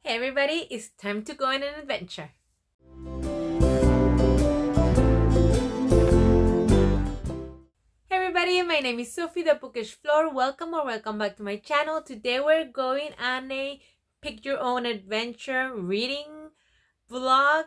Hey everybody, it's time to go on an adventure. Hey everybody, my name is Sophie the Bookish Floor. Welcome back to my channel. Today we're going on a pick your own adventure reading vlog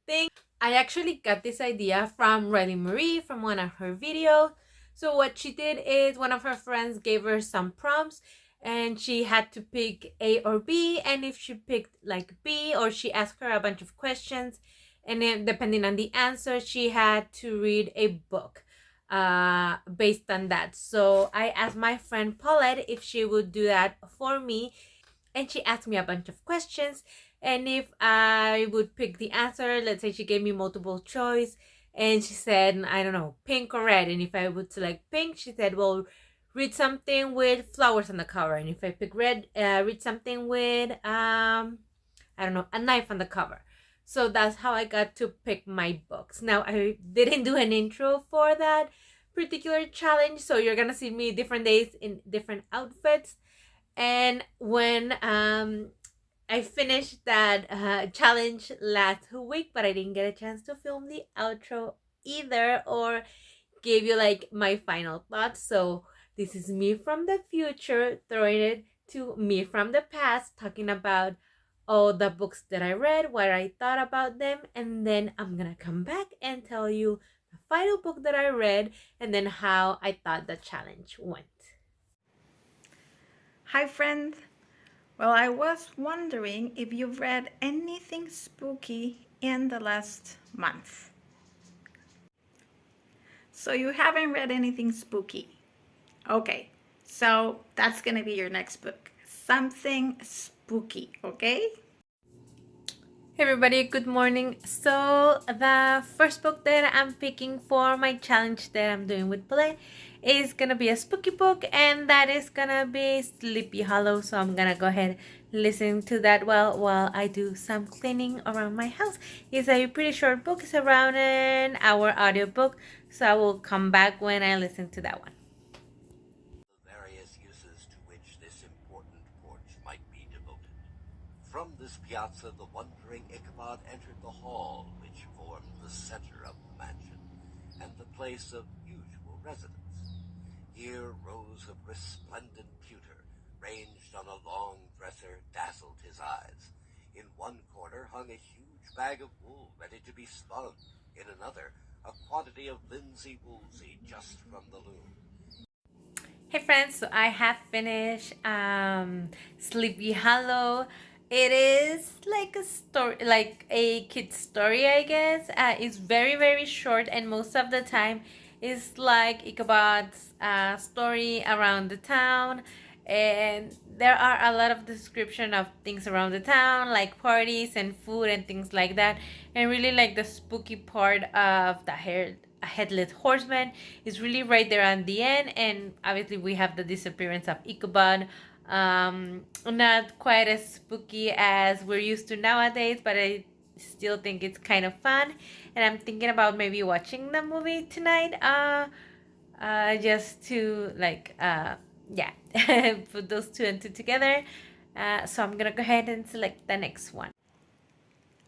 thing. I actually got this idea from Riley Marie from one of her videos. So what she did is one of her friends gave her some prompts and she had to pick A or B, and if she picked like B, or she asked her a bunch of questions, and then depending on the answer she had to read a book based on that. So I asked my friend Paulette if she would do that for me, and she asked me a bunch of questions, and if I would pick the answer, let's say she gave me multiple choice and she said, I don't know, pink or red, and if I would select pink, she said, well, read something with flowers on the cover, and if I pick red, read something with I don't know, a knife on the cover. So that's how I got to pick my books. Now I didn't do an intro for that particular challenge, so you're gonna see me different days in different outfits. And when I finished that challenge last week, but I didn't get a chance to film the outro either or give you like my final thoughts. So this is me from the future throwing it to me from the past, talking about all the books that I read, what I thought about them, and then I'm gonna come back and tell you the final book that I read and then how I thought the challenge went. Hi friend! Well, I was wondering if you've read anything spooky in the last month. So you haven't read anything spooky. Okay, so that's gonna be your next book. Something spooky, okay? Hey everybody, good morning. So the first book that I'm picking for my challenge that I'm doing with Paulette is gonna be a spooky book, and that is gonna be Sleepy Hollow. So I'm gonna go ahead listen to that while I do some cleaning around my house. It's a pretty short book. It's around an hour audiobook, so I will come back when I listen to that one. The various uses to which this important porch might be devoted. From this piazza, the wondering Ichabod entered the hall, which formed the center of the mansion, and the place of usual residence. Here rows of resplendent pewter, ranged on a long dresser, dazzled his eyes. In one corner hung a huge bag of wool ready to be spun. In another, a quantity of linsey woolsey just from the loom. Hey friends, so I have finished Sleepy Hollow. It is like a story, like a kid's story, I guess. It's very short, and most of the time it's like Ichabod's story around the town, and there are a lot of description of things around the town, like parties and food and things like that, and really like the spooky part of the headless horseman is really right there at the end. And obviously we have the disappearance of Ichabod. Not quite as spooky as we're used to nowadays, but I still think it's kind of fun, and I'm thinking about maybe watching the movie tonight, just to like yeah, put those two and two together. So I'm gonna go ahead and select the next one.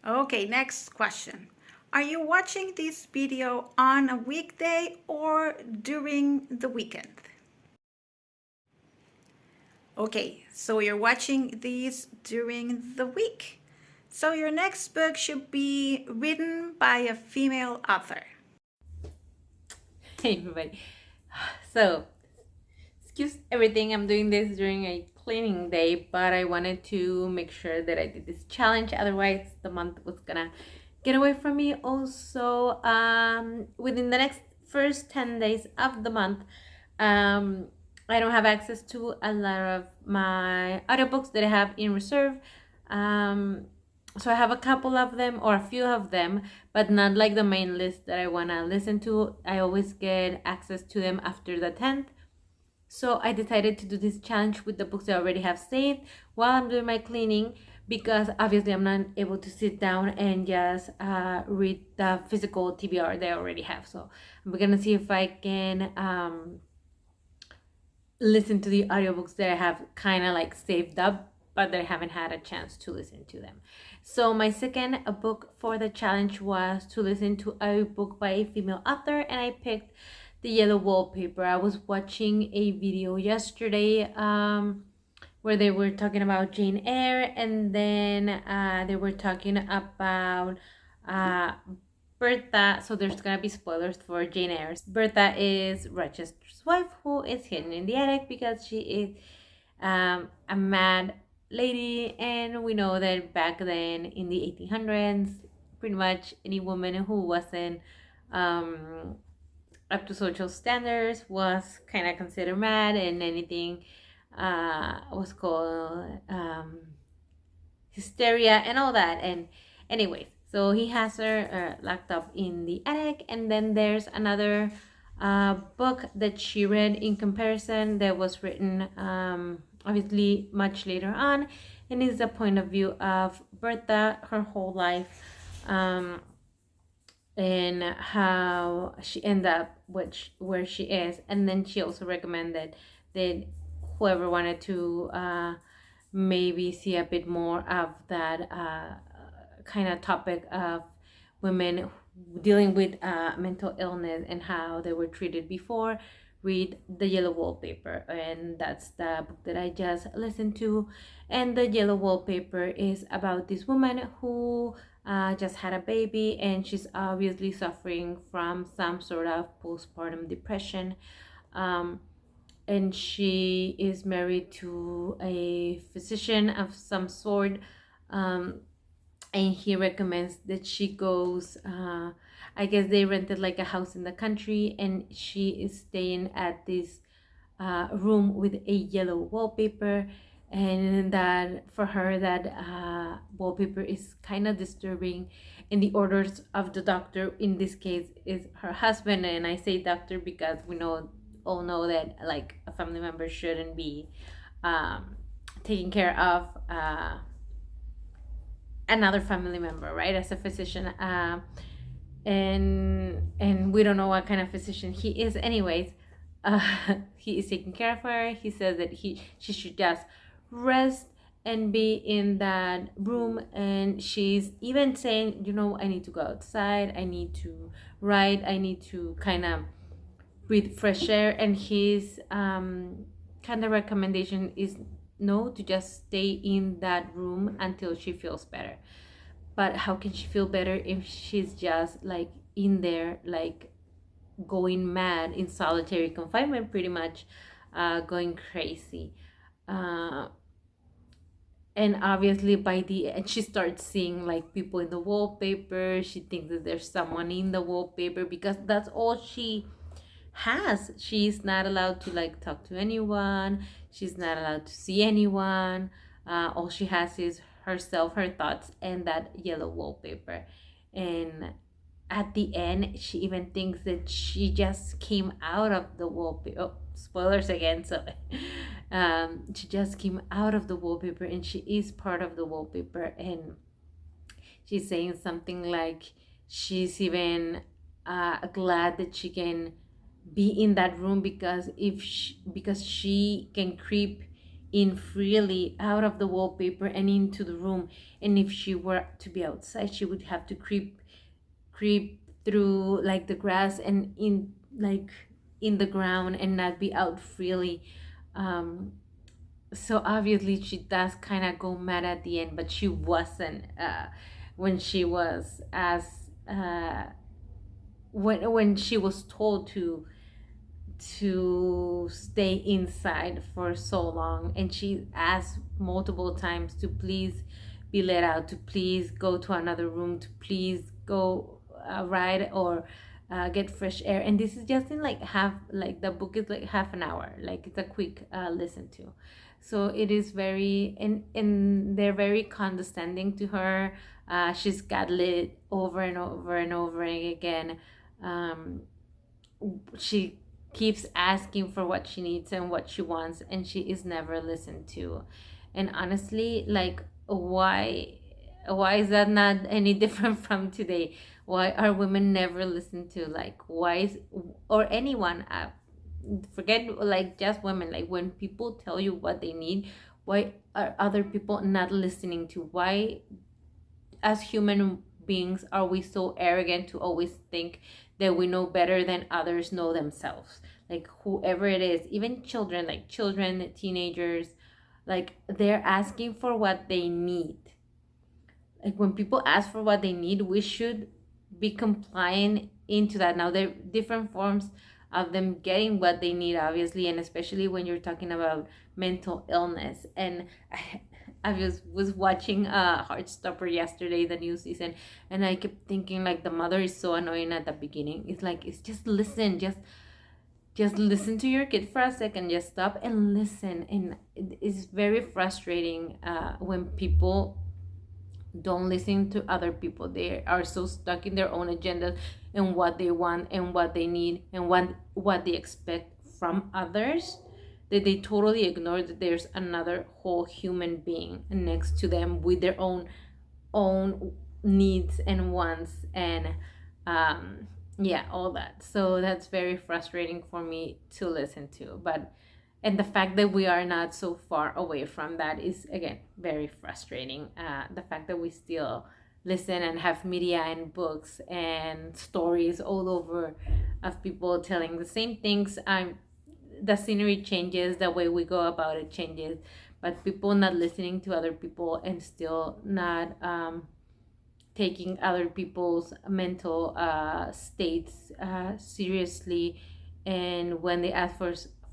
Okay, next question. Are you watching this video on a weekday or during the weekend? Okay, so you're watching these during the week. So your next book should be written by a female author. Hey everybody. So, excuse everything, I'm doing this during a cleaning day, but I wanted to make sure that I did this challenge, otherwise the month was gonna get away from me. Also, within the next first 10 days of the month, I don't have access to a lot of my audiobooks that I have in reserve. So I have a couple of them, or a few of them, but not like the main list that I want to listen to. I always get access to them after the 10th. So I decided to do this challenge with the books I already have saved while I'm doing my cleaning, because obviously I'm not able to sit down and just read the physical TBR that I already have. So I'm gonna see if I can listen to the audiobooks that I have kind of like saved up but they haven't had a chance to listen to them. So my second book for the challenge was to listen to a book by a female author, and I picked The Yellow Wallpaper. I was watching a video yesterday where they were talking about Jane Eyre, and then they were talking about Bertha. So there's gonna be spoilers for Jane Eyre. Bertha is Rochester's wife, who is hidden in the attic because she is a mad lady, and we know that back then in the 1800s, pretty much any woman who wasn't up to social standards was kind of considered mad, and anything was called hysteria and all that. And anyways, so he has her locked up in the attic, and then there's another book that she read in comparison that was written obviously much later on, and is the point of view of Bertha, her whole life, and how she ended up where she is. And then she also recommended that whoever wanted to maybe see a bit more of that kind of topic of women dealing with mental illness and how they were treated before, read The Yellow Wallpaper. And that's the book that I just listened to. And The Yellow Wallpaper is about this woman who just had a baby, and she's obviously suffering from some sort of postpartum depression. And she is married to a physician of some sort, and he recommends that she goes, I guess they rented like a house in the country, and she is staying at this room with a yellow wallpaper, and that for her that wallpaper is kind of disturbing, and the orders of the doctor in this case is her husband. And I say doctor because we all know that like a family member shouldn't be taking care of another family member, right, as a physician. And we don't know what kind of physician he is. Anyways, he is taking care of her. He says that she should just rest and be in that room, and she's even saying, I need to go outside, I need to write, I need to kind of breathe fresh air. And his kind of recommendation is no, to just stay in that room until she feels better. But how can she feel better if she's just like in there, like going mad in solitary confinement, pretty much going crazy? And obviously by the end she starts seeing like people in the wallpaper. She thinks that there's someone in the wallpaper because that's all she has. She's not allowed to like talk to anyone, she's not allowed to see anyone. All she has is herself, her thoughts, and that yellow wallpaper. And at the end she even thinks that she just came out of the wallpaper. Oh, spoilers again. So she just came out of the wallpaper, and she is part of the wallpaper. And she's saying something like she's even glad that she can be in that room because because she can creep in freely out of the wallpaper and into the room. And if she were to be outside, she would have to creep through like the grass and in the ground and not be out freely. So obviously she does kind of go mad at the end, but she wasn't when she was as when she was told to stay inside for so long. And she asked multiple times to please be let out, to please go to another room, to please go ride or get fresh air. And this is just in the book is like half an hour, like it's a quick listen to. So it is very, and they're very condescending to her. She's gaslit over and over and over again. She keeps asking for what she needs and what she wants, and she is never listened to. And honestly, like, why is that not any different from today? Why are women never listened to? Like, why is, or anyone, forget like just women, like when people tell you what they need, Why are other people not listening to? Why, as human beings, are we so arrogant to always think that we know better than others know themselves? Like whoever it is, even children, like children, teenagers, like they're asking for what they need. Like when people ask for what they need, we should be compliant into that. Now there are different forms of them getting what they need, obviously, and especially when you're talking about mental illness. And I was watching Heartstopper yesterday, the new season, and I kept thinking like the mother is so annoying at the beginning. It's like it's just listen, just listen to your kid for a second, just stop and listen. And it's very frustrating when people don't listen to other people. They are so stuck in their own agendas and what they want and what they need and what they expect from others, that they totally ignore that there's another whole human being next to them with their own needs and wants and yeah, all that. So that's very frustrating for me to listen to. But and the fact that we are not so far away from that is again very frustrating. The fact that we still listen and have media and books and stories all over of people telling the same things. The scenery changes, the way we go about it changes, but people not listening to other people and still not taking other people's mental states seriously. And when they ask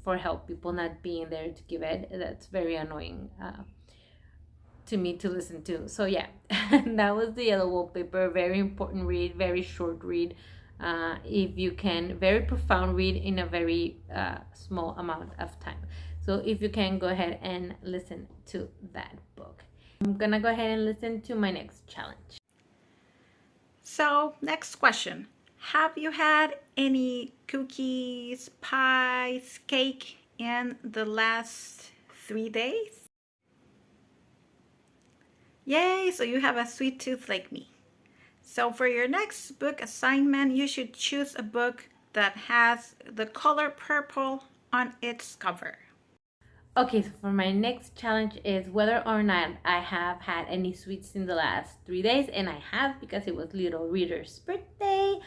for help, people not being there to give it, that's very annoying to me to listen to. So yeah, that was The Yellow Wallpaper. Very important read, very short read, if you can, very profound read in a very small amount of time. So if you can, go ahead and listen to that book. I'm gonna go ahead and listen to my next challenge. So, next question. Have you had any cookies, pies, cake in the last 3 days? Yay, so you have a sweet tooth like me. So for your next book assignment, you should choose a book that has the color purple on its cover. Okay, so for my next challenge is whether or not I have had any sweets in the last 3 days. And I have, because it was little Reader's birthday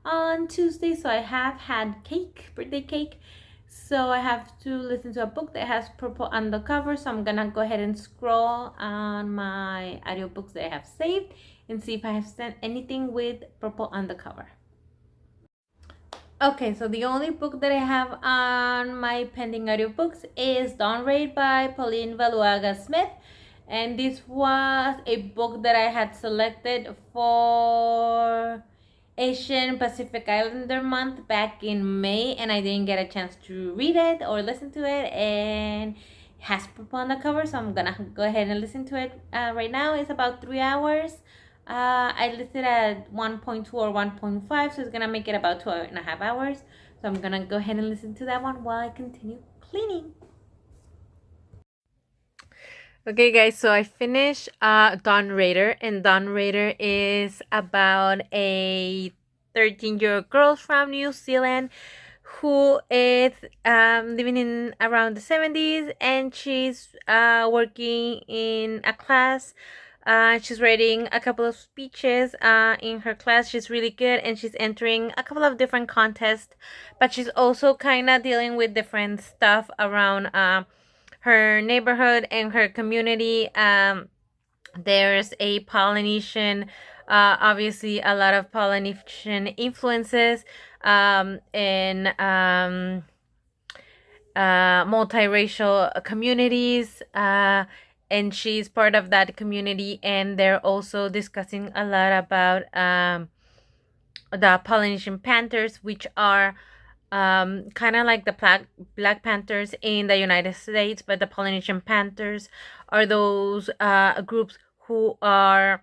on Tuesday. So I have had cake, birthday cake. So I have to listen to a book that has purple on the cover. So I'm gonna go ahead and scroll on my audiobooks that I have saved and see if I have sent anything with purple on the cover. Okay, so the only book that I have on my pending audiobooks is Dawn Raid by Pauline Valuaga Smith. And this was a book that I had selected for Asian Pacific Islander Month back in May, and I didn't get a chance to read it or listen to it, and it has purple on the cover, so I'm gonna go ahead and listen to it right now. It's about 3 hours. I listed at 1.2 or 1.5, so it's gonna make it about 2.5 hours. So I'm gonna go ahead and listen to that one while I continue cleaning. Okay, guys, so I finished Dawn Raider, and Dawn Raider is about a 13-year-old girl from New Zealand who is living in around the 70s, and she's working in a class. She's writing a couple of speeches in her class. She's really good, and she's entering a couple of different contests, but she's also kind of dealing with different stuff around her neighborhood and her community. There's a Polynesian, obviously a lot of Polynesian influences in multiracial communities, and she's part of that community. And they're also discussing a lot about the Polynesian Panthers, which are kind of like the Black Panthers in the United States, but the Polynesian Panthers are those groups who were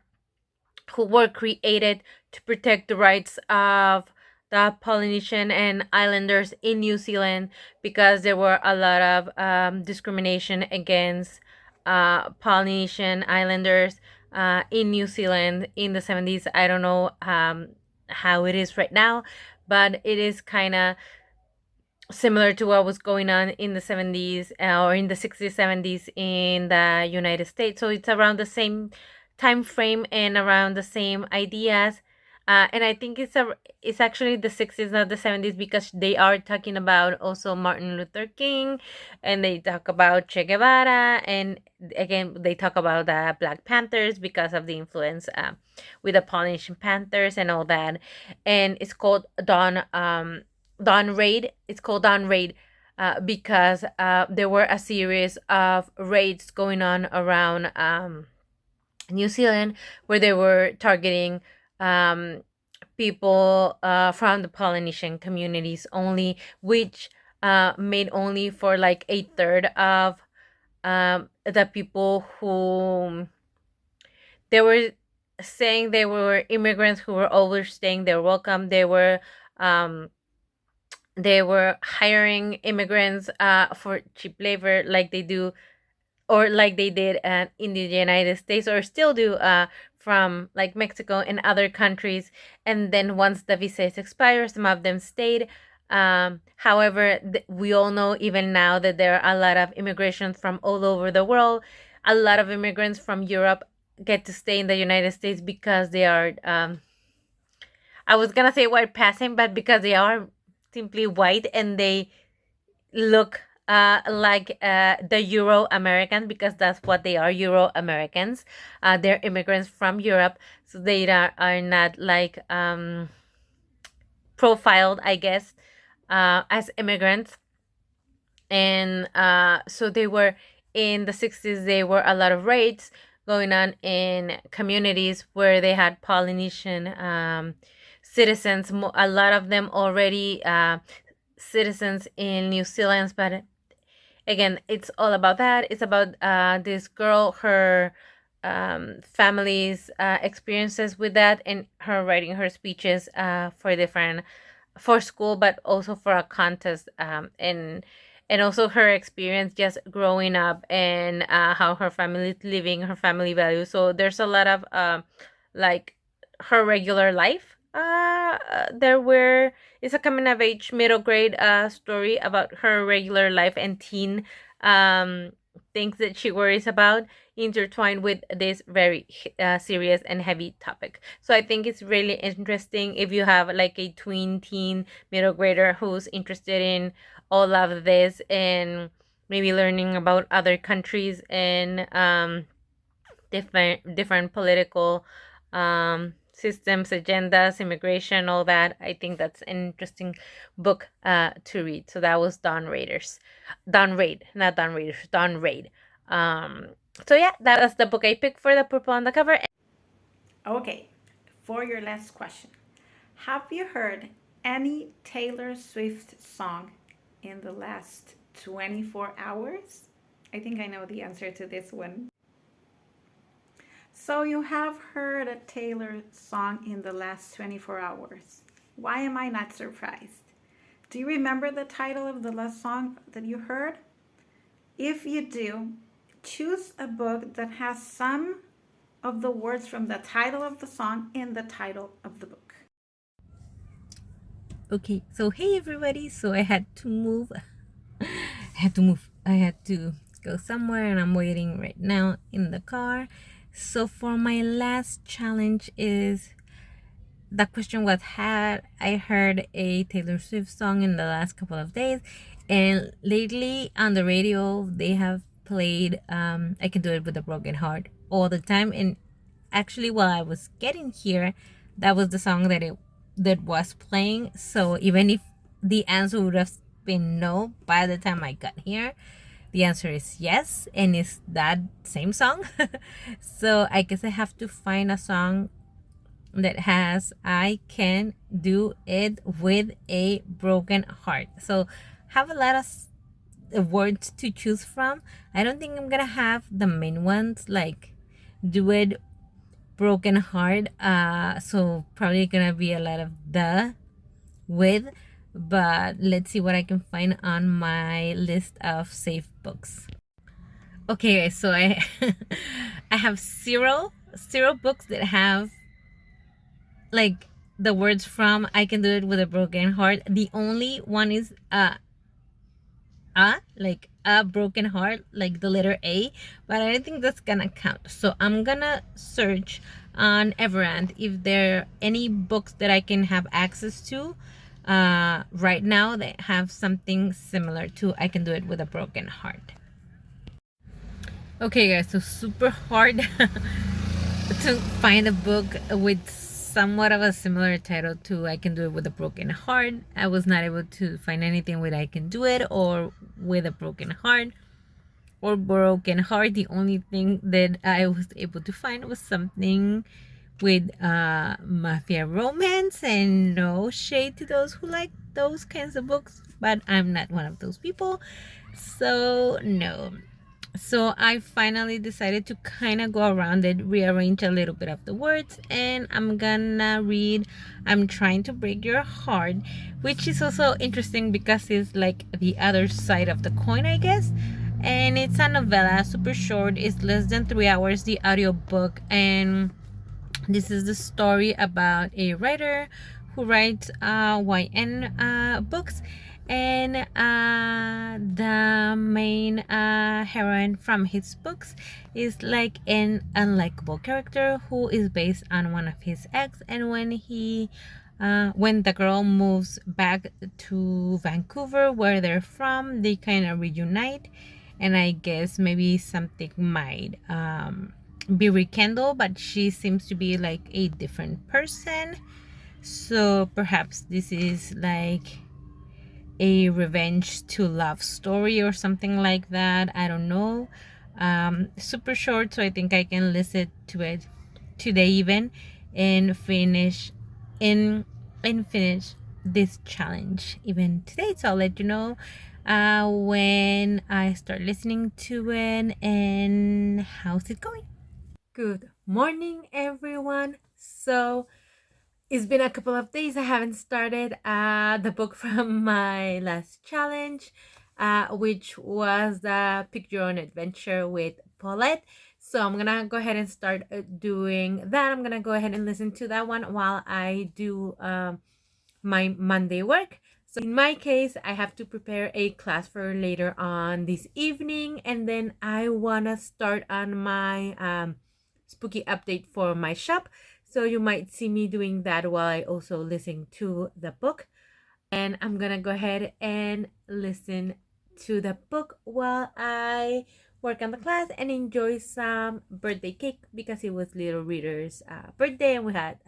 created to protect the rights of the Polynesian and islanders in New Zealand, because there were a lot of discrimination against Polynesian islanders in New Zealand in the 70s. I don't know how it is right now, but it is kind of similar to what was going on in the 70s or in the 60s, 70s in the United States. So it's around the same time frame and around the same ideas. And I think it's actually the 60s, not the 70s, because they are talking about also Martin Luther King, and they talk about Che Guevara, and again they talk about the Black Panthers because of the influence with the Polynesian Panthers and all that. And it's called Dawn Raid. It's called Dawn Raid because there were a series of raids going on around New Zealand where they were targeting um, people from the Polynesian communities only, which made only for like a third of the people who they were saying they were immigrants who were overstaying their welcome. Um, they were hiring immigrants for cheap labor like they do or like they did in the United States or still do from like Mexico and other countries. And then once the visas expire, some of them stayed. However, we all know even now that there are a lot of immigration from all over the world. A lot of immigrants from Europe get to stay in the United States because they are I was gonna say white passing, but because they are simply white and they look like the Euro American, because that's what they are, Euro Americans. They're immigrants from Europe, so they are not like profiled, I guess, as immigrants. And so they were in the 60s, there were a lot of raids going on in communities where they had Polynesian citizens, a lot of them already citizens in New Zealand. But again, it's all about that. It's about this girl, her family's experiences with that, and her writing her speeches for school, but also for a contest, and also her experience just growing up and how her family is living, her family values. So there's a lot of like her regular life. There were It's a coming of age middle grade story about her regular life and teen things that she worries about, intertwined with this very serious and heavy topic. So I think it's really interesting if you have like a tween, teen, middle grader who's interested in all of this and maybe learning about other countries and different political systems, agendas, immigration, all that. I think that's an interesting book to read. So that was Dawn Raiders. Dawn Raid, not Dawn Raiders, Dawn Raid. So yeah, that was the book I picked for the purple on the cover. Okay, for your last question. Have you heard any Taylor Swift song in the last 24 hours? I think I know the answer to this one. So you have heard a Taylor song in the last 24 hours. Why am I not surprised? Do you remember the title of the last song that you heard? If you do, choose a book that has some of the words from the title of the song in the title of the book. Okay, so hey everybody. So I had to move. I had to go somewhere, and I'm waiting right now in the car. So for my last challenge is the question was, had I heard a Taylor Swift song in the last couple of days? And lately on the radio they have played I Can Do It With a Broken Heart all the time. And actually while I was getting here, that was the song that was playing. So even if the answer would have been no by the time I got here, the answer is yes, and it's that same song. So I guess I have to find a song that has I Can Do It With a Broken Heart. So have a lot of words to choose from. I don't think I'm gonna have the main ones like do it broken heart. So probably gonna be a lot of the with, but let's see what I can find on my list of safe books. Okay, so I I have zero books that have like the words from I Can Do It With a Broken Heart. The only one is like a broken heart, like the letter A, but I don't think that's gonna count. So I'm gonna search on Everand if there are any books that I can have access to right now that have something similar to I Can Do It With a Broken Heart. Okay guys, so super hard to find a book with somewhat of a similar title to I Can Do It With a Broken Heart. I was not able to find anything with I Can Do It or With a Broken Heart or Broken Heart. The only thing that I was able to find was something with mafia romance, and no shade to those who like those kinds of books, but I'm not one of those people, so no. So I finally decided to kind of go around it, rearrange a little bit of the words, and I'm gonna read I'm Trying to Break Your Heart, which is also interesting because it's like the other side of the coin, I guess. And it's a novella, super short, it's less than 3 hours, the audiobook. And this is the story about a writer who writes YN books, and the main heroine from his books is like an unlikable character who is based on one of his ex. And when the girl moves back to Vancouver, where they're from, they kind of reunite, and I guess maybe something might be rekindled, but she seems to be like a different person. So perhaps this is like a revenge to love story or something like that. I don't know. Super short, so I think I can listen to it today even and finish in and finish this challenge even today. So I'll let you know when I start listening to it and how's it going. Good morning, everyone. So it's been a couple of days. I haven't started the book from my last challenge, which was the Pick Your Own Adventure with Paulette. So I'm gonna go ahead and start doing that. I'm gonna go ahead and listen to that one while I do my Monday work. So in my case, I have to prepare a class for later on this evening, and then I wanna start on my spooky update for my shop. So you might see me doing that while I also listen to the book. And I'm gonna go ahead and listen to the book while I work on the class and enjoy some birthday cake because it was Little Reader's birthday, and we had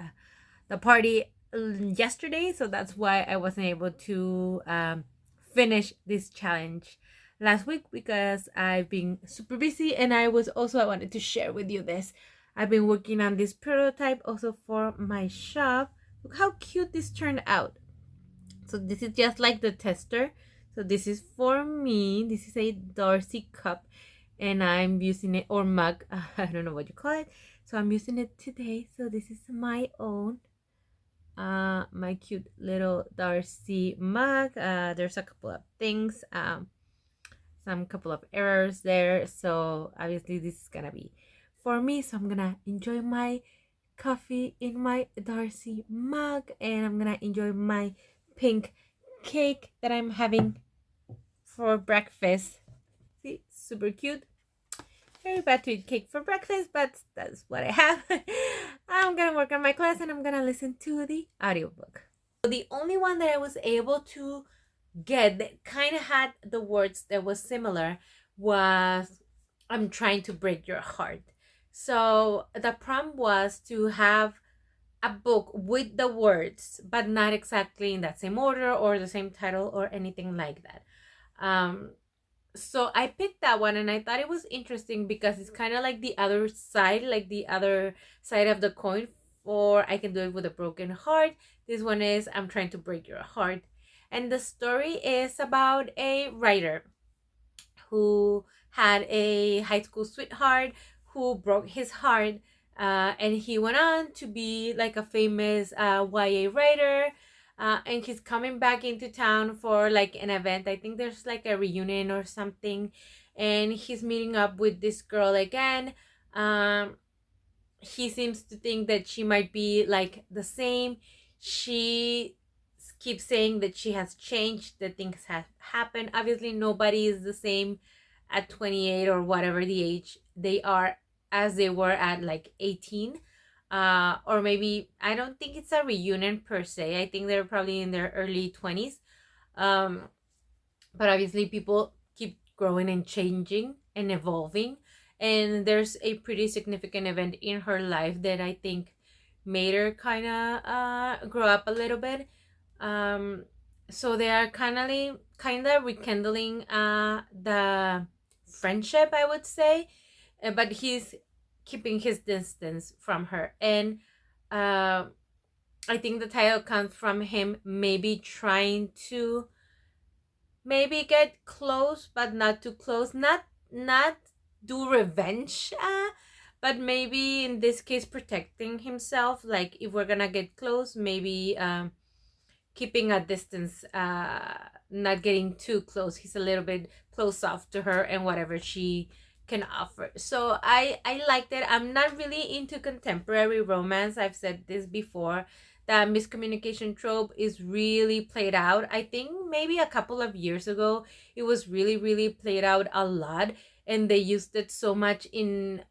the party yesterday, so that's why I wasn't able to finish this challenge last week because I've been super busy. And I wanted to share with you this. I've been working on this prototype also for my shop. Look how cute this turned out. So this is just like the tester. So this is for me. This is a Darcy cup, and I'm using it, or mug, I don't know what you call it. So I'm using it today. So this is my own my cute little Darcy mug. There's a couple of things, some couple of errors there, so obviously this is gonna be for me. So I'm gonna enjoy my coffee in my Darcy mug, and I'm gonna enjoy my pink cake that I'm having for breakfast. See, super cute. Very bad to eat cake for breakfast, but that's what I have. I'm gonna work on my class and I'm gonna listen to the audiobook. The only one that I was able to get that kind of had the words that was similar was I'm Trying to Break Your Heart. So the prompt was to have a book with the words, but not exactly in that same order or the same title or anything like that. So I picked that one, and I thought it was interesting because it's kind of like the other side, of the coin. Or I Can Do It With a Broken Heart. This one is I'm Trying to Break Your Heart. And the story is about a writer who had a high school sweetheart who broke his heart, and he went on to be like a famous YA writer. And he's coming back into town for like an event. I think there's like a reunion or something, and he's meeting up with this girl again. He seems to think that she might be like the same. She keeps saying that she has changed, that things have happened. Obviously, nobody is the same at 28 or whatever the age they are as they were at like 18. Or maybe, I don't think it's a reunion per se. I think they're probably in their early 20s. Um, but obviously, people keep growing and changing and evolving. And there's a pretty significant event in her life that I think made her kind of grow up a little bit. um so they are kind of rekindling the friendship, I would say. But he's keeping his distance from her. And uh I think the title comes from him maybe trying to maybe get close but not too close, not do revenge, but maybe in this case protecting himself. Like, if we're gonna get close, maybe keeping a distance, not getting too close. He's a little bit close off to her and whatever she can offer. So I liked it. I'm not really into contemporary romance. I've said this before. That miscommunication trope is really played out. I think maybe a couple of years ago it was really played out a lot, and they used it so much in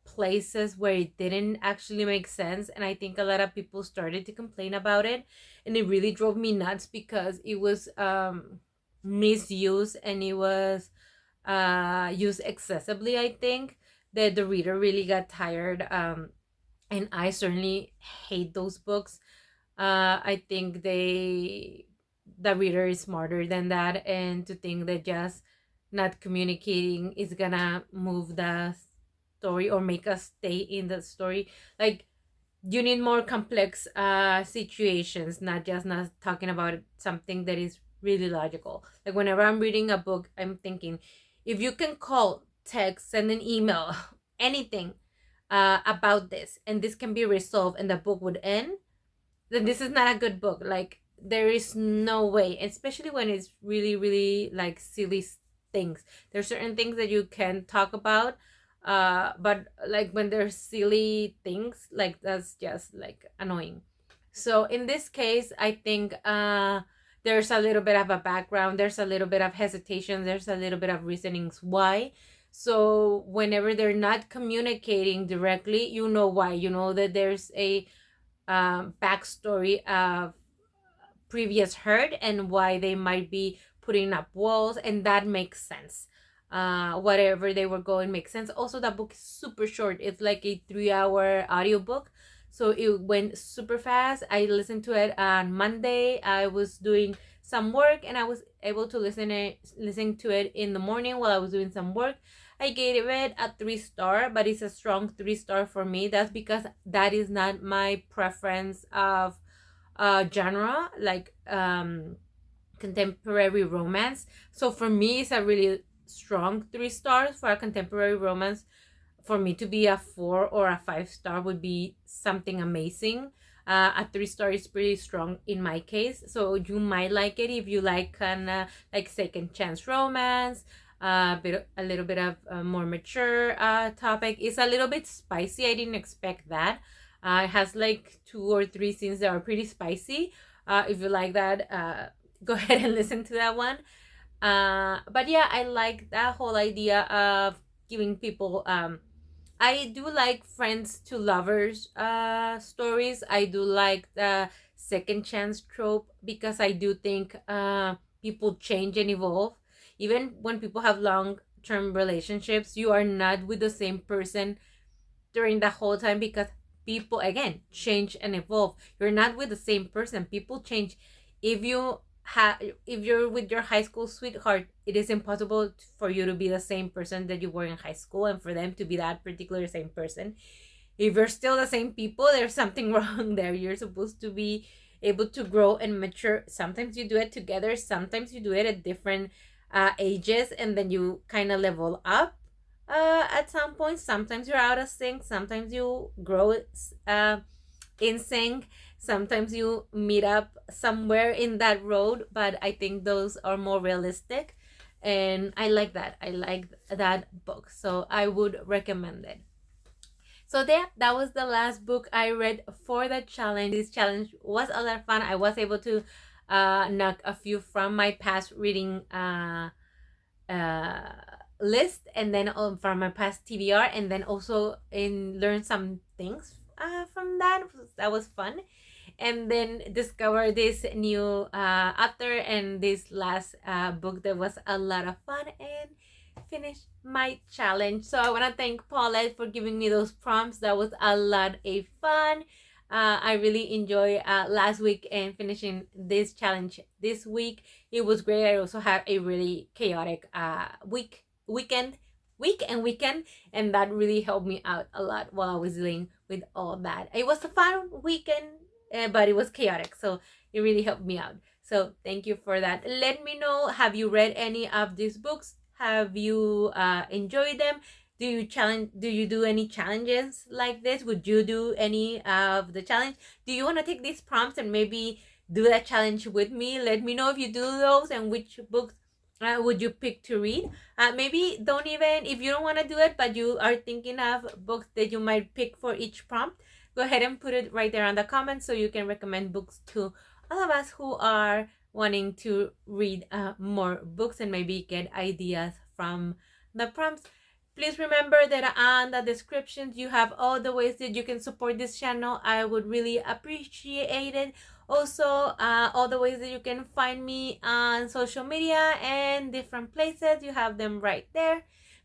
places where it didn't actually make sense. And I think a lot of people started to complain about it, and it really drove me nuts because it was misused, and it was used excessively. I think that the reader really got tired, and I certainly hate those books. I think the reader is smarter than that, and to think that just not communicating is gonna move the story or make us stay in the story. Like, you need more complex situations, not talking about something that is really logical. Like, whenever I'm reading a book, I'm thinking, if you can call, text, send an email, anything about this, and this can be resolved and the book would end, then this is not a good book. Like, there is no way, especially when it's really like silly things. There's certain things that you can talk about, but like when there's silly things, like, that's just like annoying. So in this case, I think there's a little bit of a background, there's a little bit of hesitation, there's a little bit of reasonings why. So whenever they're not communicating directly, you know why. You know that there's a backstory of previous hurt and why they might be putting up walls, and that makes sense. Whatever they were going makes sense. Also, that book is super short. It's like a 3-hour audiobook, so it went super fast. I listened to it on Monday. I was doing some work, and I was able to listen to it in the morning while I was doing some work. I gave it a 3-star, but it's a strong 3-star for me. That's because that is not my preference of genre, like contemporary romance. So for me, it's a really strong 3 stars for a contemporary romance. For me to be a 4 or a 5-star would be something amazing. A 3-star is pretty strong in my case. So you might like it if you like kind of like second chance romance, a little bit of a more mature topic. It's a little bit spicy. I didn't expect that. It has like 2 or 3 scenes that are pretty spicy. If you like that, go ahead and listen to that one. But yeah, I like that whole idea of giving people I do like friends to lovers stories. I do like the second chance trope because I do think people change and evolve. Even when people have long term relationships, you are not with the same person during the whole time because people, again, change and evolve. You're not with the same person. People change. If you're with your high school sweetheart, it is impossible for you to be the same person that you were in high school and for them to be that particular same person. If you're still the same people, there's something wrong there. You're supposed to be able to grow and mature. Sometimes you do it together, sometimes you do it at different ages, and then you kind of level up at some point. Sometimes you're out of sync, sometimes you grow in sync, sometimes you meet up somewhere in that road. But I think those are more realistic, and I like that book, so I would recommend it. So there, that was the last book I read for the challenge. This challenge was a lot of fun. I was able to knock a few from my past reading list, and then from my past TBR, and then also learn some things from that. That was fun. And then discover this new author and this last book that was a lot of fun, and finish my challenge. So I want to thank Paulette for giving me those prompts. That was a lot of fun. I really enjoyed last week and finishing this challenge this week. It was great. I also had a really chaotic weekend, and that really helped me out a lot while I was dealing with all that. It was a fun weekend, but it was chaotic, so it really helped me out. So thank you for that. Let me know, have you read any of these books? Have you enjoyed them? Do you do any challenges like this? Would you do any of the challenge? Do you want to take these prompts and maybe do that challenge with me? Let me know if you do those, and which books would you pick to read. Maybe don't even, if you don't want to do it, but you are thinking of books that you might pick for each prompt, go ahead and put it right there on the comments so you can recommend books to all of us who are wanting to read more books and maybe get ideas from the prompts. Please remember that on the descriptions you have all the ways that you can support this channel. I would really appreciate it. Also, all the ways that you can find me on social media and different places, you have them right there.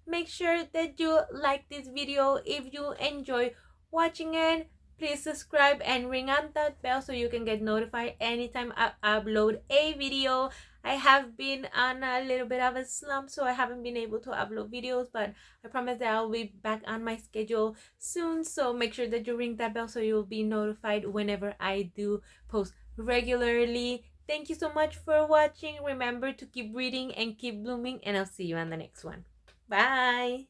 Make sure that you like this video if you enjoy watching it. Please subscribe and ring on that bell so you can get notified anytime I upload a video. I have been on a little bit of a slump, so I haven't been able to upload videos, but I promise that I'll be back on my schedule soon. So make sure that you ring that bell so you'll be notified whenever I do post regularly. Thank you so much for watching. Remember to keep reading and keep blooming, and I'll see you on the next one. Bye!